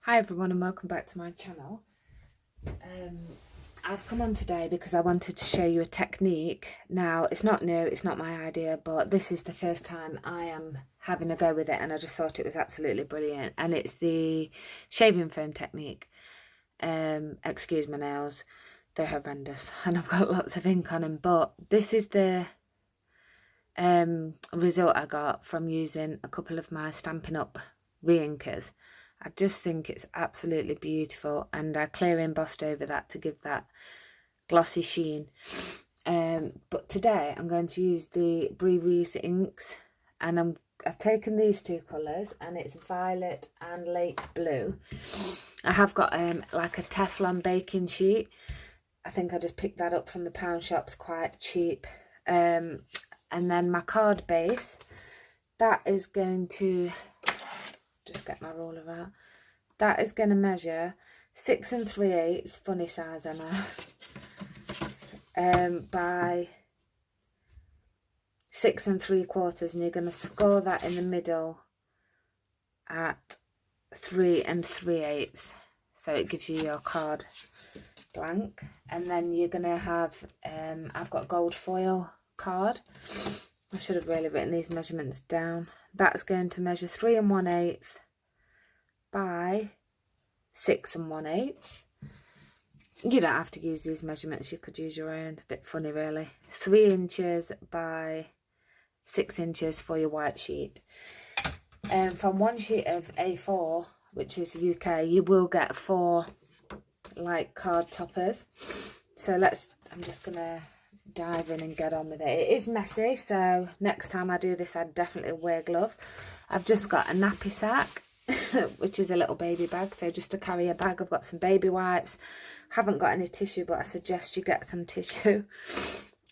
Hi everyone and welcome back to my channel. I've come on today because I wanted to show you a technique. Now it's not new, it's not my idea, but this is the first time I am having a go with it and I just thought it was absolutely brilliant, and it's the shaving foam technique. Excuse my nails, they're horrendous and I've got lots of ink on them, but this is the result I got from using a couple of my Stampin' Up! Re-inkers. I just think it's absolutely beautiful, and I clear embossed over that to give that glossy sheen. But today I'm going to use the Brie Reese inks, and I've taken these two colours, and it's violet and lake blue. I have got like a Teflon baking sheet. I think I just picked that up from the pound shops, quite cheap. And then my card base, that is going to, just get my ruler out, that is going to measure 6 3/8, funny size I know, by 6 3/4, and you're going to score that in the middle at 3 3/8, so it gives you your card blank. And then you're going to have, I've got gold foil card. I should have really written these measurements down. That's going to measure 3 1/8 by 6 1/8. You don't have to use these measurements, you could use your own. A bit funny really. 3 inches by 6 inches for your white sheet. From one sheet of A4, which is UK, you will get 4 like card toppers. So I'm just gonna dive in and get on with it. It is messy, so next time I do this I'd definitely wear gloves. I've just got a nappy sack which is a little baby bag, so just to carry a bag. I've got some baby wipes, haven't got any tissue, but I suggest you get some tissue.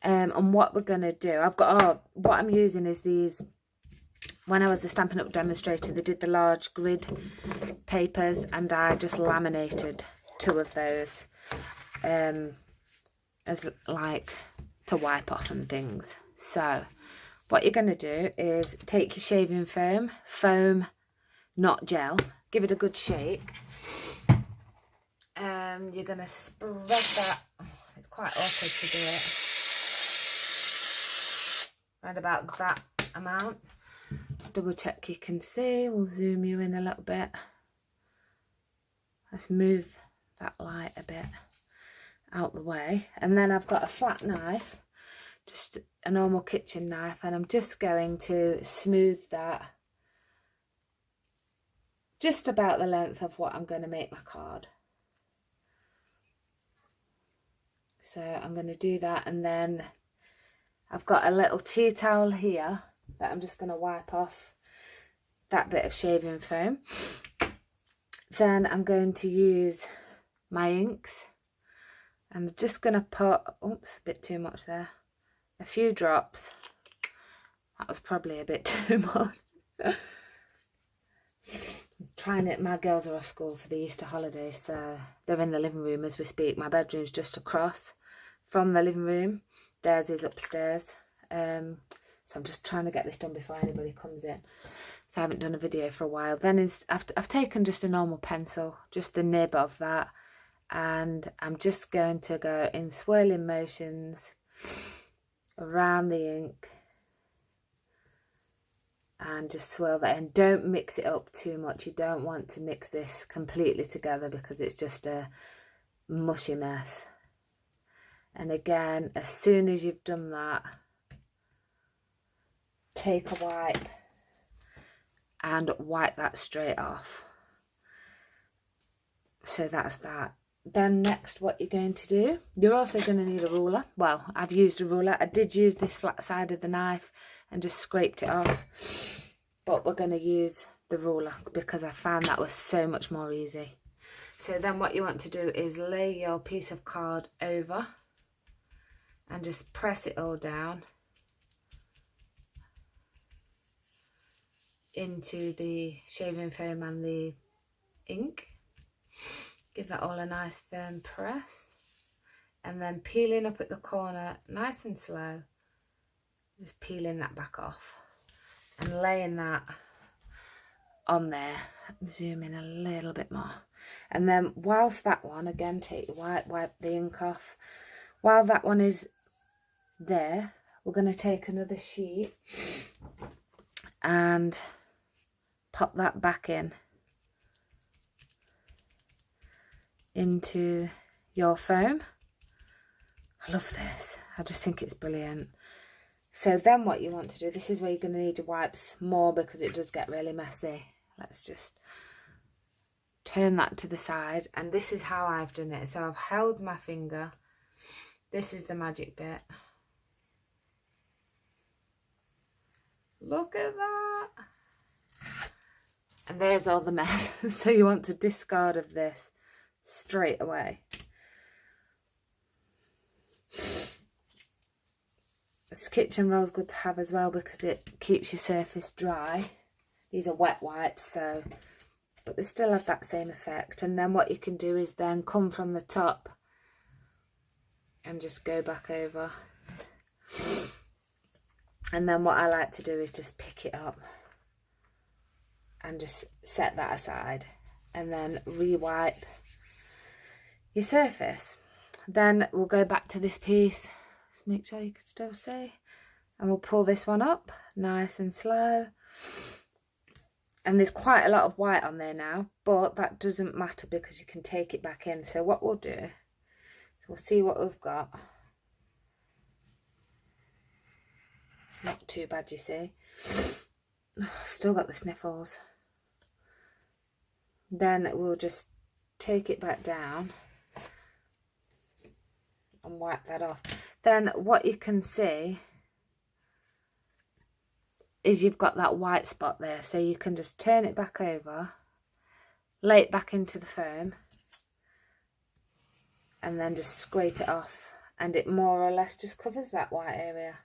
And what we're gonna do, what I'm using is these, when I was the Stampin' Up! Demonstrator, they did the large grid papers, and I just laminated 2 of those as like to wipe off and things. So what you're going to do is take your shaving foam, not gel, give it a good shake. You're going to spread that, it's quite awkward to do it, right about that amount. Just double check you can see. We'll zoom you in a little bit. Let's move that light a bit out the way. And then I've got a flat knife, just a normal kitchen knife, and I'm just going to smooth that just about the length of what I'm going to make my card. So I'm going to do that, and then I've got a little tea towel here that I'm just going to wipe off that bit of shaving foam. Then I'm going to use my inks, and I'm just going to put, oops, a bit too much there, a few drops. That was probably a bit too much. Trying it, my girls are off school for the Easter holidays, so they're in the living room as we speak. My bedroom's just across from the living room, theirs is upstairs. So I'm just trying to get this done before anybody comes in, so I haven't done a video for a while. Then I've taken just a normal pencil, just the nib of that, and I'm just going to go in swirling motions around the ink and just swirl that in. Don't mix it up too much. You don't want to mix this completely together because it's just a mushy mess. And again, as soon as you've done that, take a wipe and wipe that straight off. So that's that. Then next, what you're going to do, you're also going to need a ruler. Well, I've used a ruler. I did use this flat side of the knife and just scraped it off, but we're going to use the ruler because I found that was so much more easy. So then what you want to do is lay your piece of card over and just press it all down into the shaving foam and the ink. Give that all a nice firm press, and then peeling up at the corner nice and slow, just peeling that back off and laying that on there. Zoom in a little bit more. And then whilst that one, again, take your wipe the ink off. While that one is there, we're going to take another sheet and pop that back into your foam. I love this. I just think it's brilliant. So then what you want to do, this is where you're going to need your wipes more because it does get really messy. Let's just turn that to the side, and this is how I've done it. So I've held my finger. This is the magic bit. Look at that. And there's all the mess. So you want to discard of this straight away. This kitchen roll is good to have as well because it keeps your surface dry. These are wet wipes, so, but they still have that same effect. And then what you can do is then come from the top and just go back over. And then what I like to do is just pick it up and just set that aside and then re-wipe your surface. Then we'll go back to this piece. Just make sure you can still see. And we'll pull this one up nice and slow. And there's quite a lot of white on there now, but that doesn't matter because you can take it back in. So what we'll do is we'll see what we've got. It's not too bad, you see. Oh, still got the sniffles. Then we'll just take it back down and wipe that off. Then what you can see is you've got that white spot there, so you can just turn it back over, lay it back into the foam, and then just scrape it off, and it more or less just covers that white area.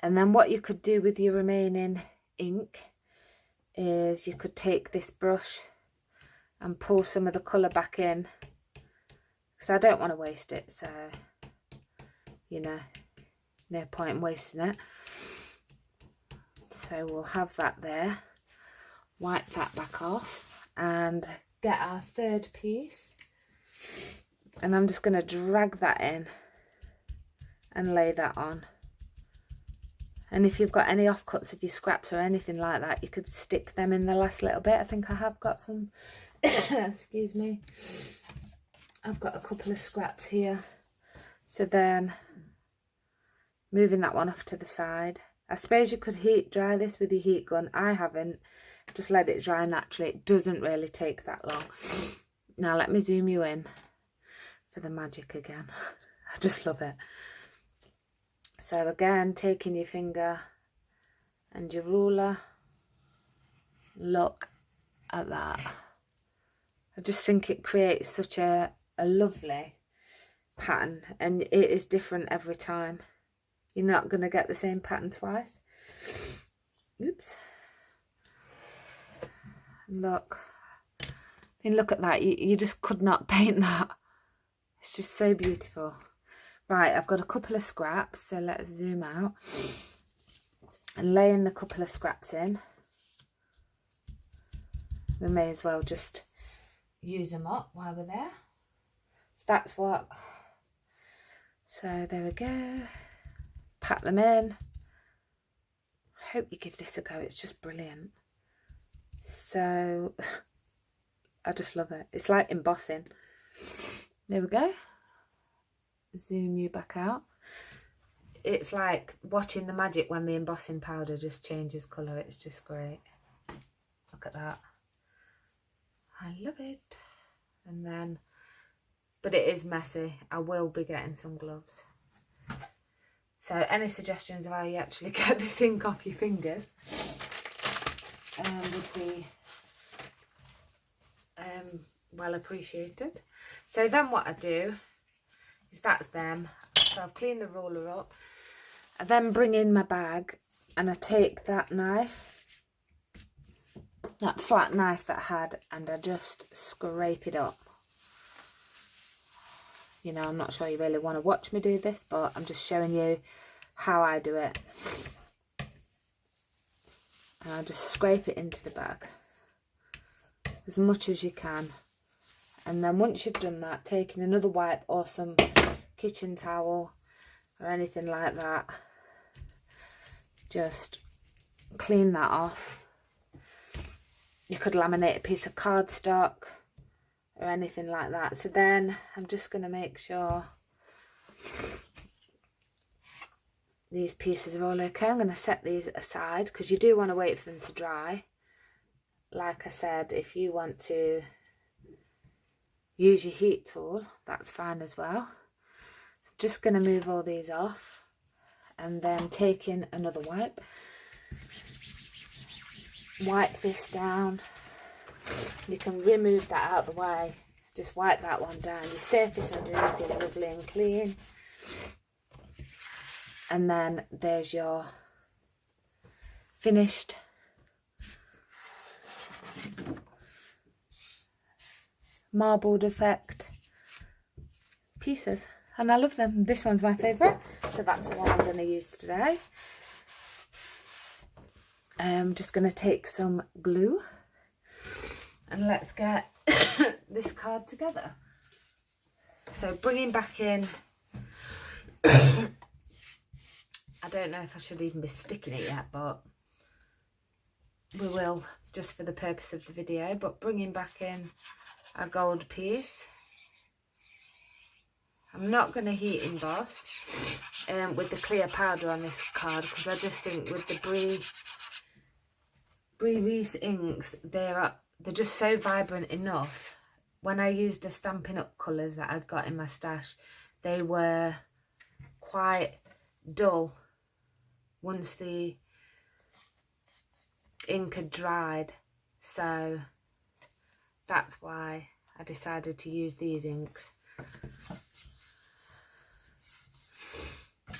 And then what you could do with your remaining ink is you could take this brush and pull some of the colour back in, because I don't want to waste it, so you know, no point in wasting it. So we'll have that there, wipe that back off and get our third piece, and I'm just going to drag that in and lay that on. And if you've got any offcuts of your scraps or anything like that, you could stick them in the last little bit. I think I have got some, excuse me, I've got a couple of scraps here. So then moving that one off to the side. I suppose you could heat dry this with your heat gun. I haven't. Just let it dry naturally. It doesn't really take that long. Now let me zoom you in for the magic again. I just love it. So again, taking your finger and your ruler. Look at that. I just think it creates such a lovely pattern, and it is different every time. You're not going to get the same pattern twice. Oops. Look. I mean, look at that. You just could not paint that. It's just so beautiful. Right, I've got a couple of scraps, so let's zoom out. And laying the couple of scraps in. We may as well just use them up while we're there. So that's what. So there we go. Pat them in. I hope you give this a go. It's just brilliant. So I just love it. It's like embossing. There we go. Zoom you back out. It's like watching the magic when the embossing powder just changes colour. It's just great. Look at that. I love it. And then, but it is messy. I will be getting some gloves. So any suggestions of how you actually get this ink off your fingers would be well appreciated. So then what I do is that's them. So I've cleaned the ruler up. I then bring in my bag and I take that knife, that flat knife that I had, and I just scrape it up. You know, I'm not sure you really want to watch me do this, but I'm just showing you how I do it. and I just scrape it into the bag as much as you can. And then once you've done that, taking another wipe or some kitchen towel or anything like that, just clean that off. You could laminate a piece of cardstock or anything like that. So then I'm just going to make sure these pieces are all okay. I'm going to set these aside because you do want to wait for them to dry. Like I said, if you want to use your heat tool, that's fine as well. So I'm just going to move all these off and then taking another wipe. Wipe this down. You can remove that out of the way. Just wipe that one down. Your surface underneath is lovely and clean. And then there's your finished marbled effect pieces. And I love them. This one's my favourite. So that's the one I'm going to use today. I'm just going to take some glue and let's get this card together. So bringing back in, I don't know if I should even be sticking it yet, but we will just for the purpose of the video. But bringing back in a gold piece. I'm not going to heat emboss with the clear powder on this card because I just think with the Brie Reese inks, they're just so vibrant enough. When I used the Stampin' Up colours that I'd got in my stash, they were quite dull once the ink had dried. So that's why I decided to use these inks.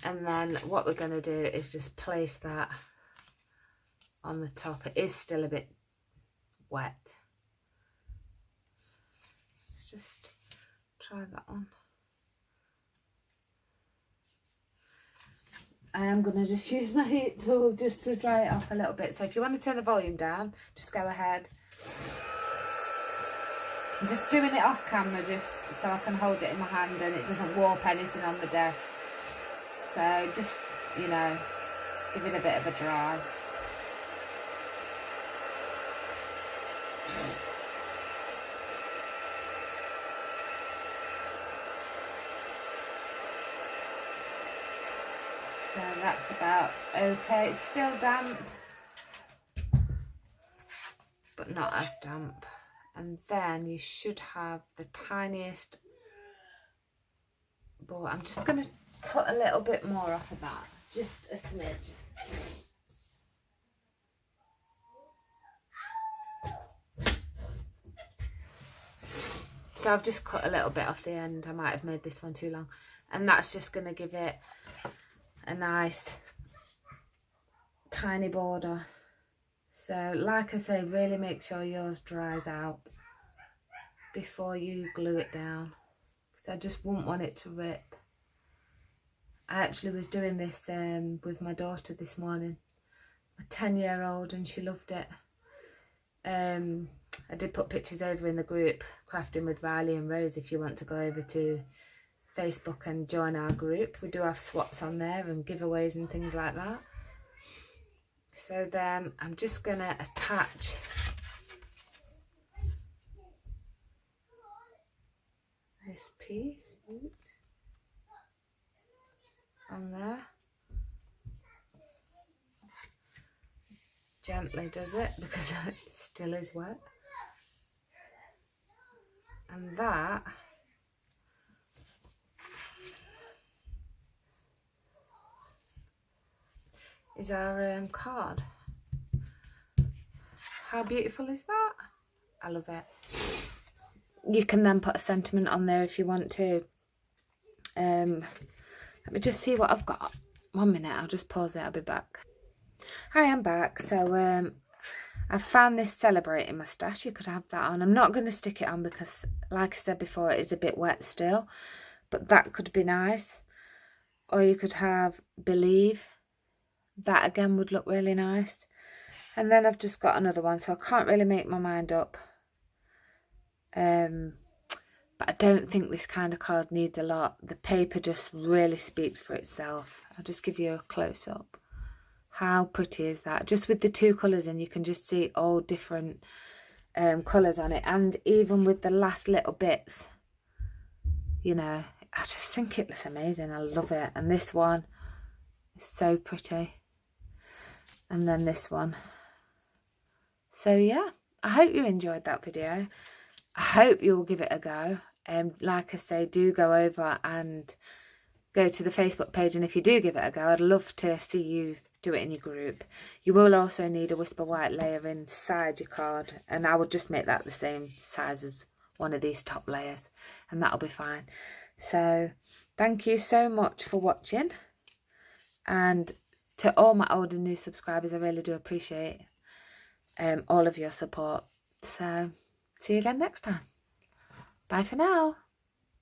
And then what we're going to do is just place that on the top. It is still a bit wet. Let's just try that on. I am going to just use my heat tool just to dry it off a little bit. So if you want to turn the volume down, just go ahead. I'm just doing it off camera just so I can hold it in my hand and it doesn't warp anything on the desk. So just, you know, give it a bit of a dry. So that's about okay. It's still damp, but not as damp. And then you should have the tiniest ball. I'm just going to put a little bit more off of that, just a smidge. So I've just cut a little bit off the end. I might have made this one too long. And that's just going to give it a nice tiny border. So like I say, really make sure yours dries out before you glue it down, because I just wouldn't want it to rip. I actually was doing this with my daughter this morning, a 10-year-old, and she loved it. I did put pictures over in the group, Crafting with Riley and Rose, if you want to go over to Facebook and join our group. We do have swaps on there and giveaways and things like that. So then I'm just going to attach this piece on there. Gently does it because it still is wet. And that is our card. How beautiful is that? I love it. You can then put a sentiment on there if you want to. Let me just see what I've got. 1 minute, I'll just pause it, I'll be back. Hi, I'm back. So I found this Celebrate in my stash. You could have that on. I'm not going to stick it on because, like I said before, it is a bit wet still. But that could be nice. Or you could have Believe. That again would look really nice. And then I've just got another one, so I can't really make my mind up. But I don't think this kind of card needs a lot. The paper just really speaks for itself. I'll just give you a close-up. How pretty is that? Just with the two colours in, you can just see all different colours on it. And even with the last little bits, you know, I just think it looks amazing. I love it. And this one is so pretty. And then this one. So yeah, I hope you enjoyed that video. I hope you'll give it a go. Like I say, do go over and go to the Facebook page, and if you do give it a go, I'd love to see you do it in your group. You will also need a Whisper White layer inside your card, and I would just make that the same size as one of these top layers, and that'll be fine. So thank you so much for watching, and to all my old and new subscribers, I really do appreciate all of your support. So see you again next time. Bye for now.